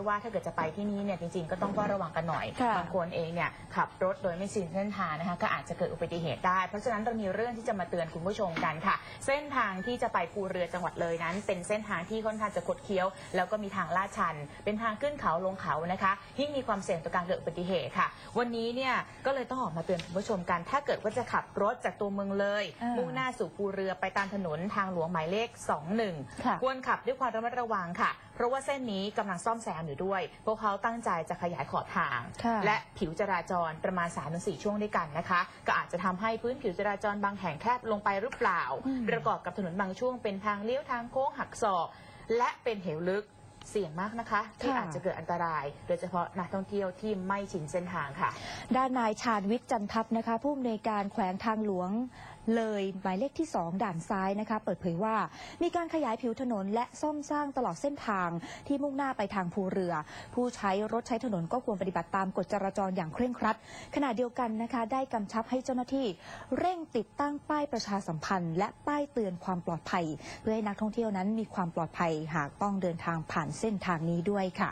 ว่าถ้าเกิดจะไปที่นี่เนี่ยจริงๆก็ต้องเฝ้าระวังกันหน่อยบางคนเองเนี่ยขับรถโดยไม่ชินเส้นทางนะคะก็อาจจะเกิดอุบัติเหตุได้เพราะฉะนั้นเรามีเรื่องที่จะมาเตือนคุณผู้ชมกันค่ะเส้นทางที่จะไปภูเรือจังหวัดเลยนั้นเป็นเส้นทางที่ค่อนข้างจะคดเคี้ยวแล้วก็มีทางลาดชันเป็นทางขึ้นเขาลงเขานะคะยิ่งมีความเสี่ยงต่อการเกิดอุบัติเหตุค่ะวันนี้เนี่ยก็เลยต้องออกมาเตือนคุณผู้ชมกันถ้าเกิดว่าจะขับรถจากตัวเมืองเลยมุ่งหน้าสู่ภูเรือไปตามถนนทางหลวงหมายเลข21ควรขับด้วยความระมัดระวังค่ะเพราะว่าเส้นนี้กำลังซ่อมแซมอยู่ด้วยพวกเขาตั้งใจจะขยายขอบทางและผิวจราจรประมาณ 3-4 ช่วงด้วยกันนะคะก็อาจจะทำให้พื้นผิวจราจรบางแห่งแคบลงไปหรือเปล่าประกอบกับถนนบางช่วงเป็นทางเลี้ยวทางโค้งหักศอกและเป็นเหวลึกเสี่ยงมากนะคะที่อาจจะเกิดอันตรายโดยเฉพาะนักท่องเที่ยวที่ไม่ชินเส้นทางค่ะด้านนายชาญวิทย์จันทัพนะคะผู้อำนวยการแขวงทางหลวงเลยหมายเลขที่2ด่านซ้ายนะคะเปิดเผยว่ามีการขยายผิวถนนและซ่อมสร้างตลอดเส้นทางที่มุ่งหน้าไปทางภูเรือผู้ใช้รถใช้ถนนก็ควรปฏิบัติตามกฎจราจรอย่างเคร่งครัดขณะเดียวกันนะคะได้กำชับให้เจ้าหน้าที่เร่งติดตั้งป้ายประชาสัมพันธ์และป้ายเตือนความปลอดภัยเพื่อให้นักท่องเที่ยวนั้นมีความปลอดภัยหากต้องเดินทางผ่านเส้นทางนี้ด้วยค่ะ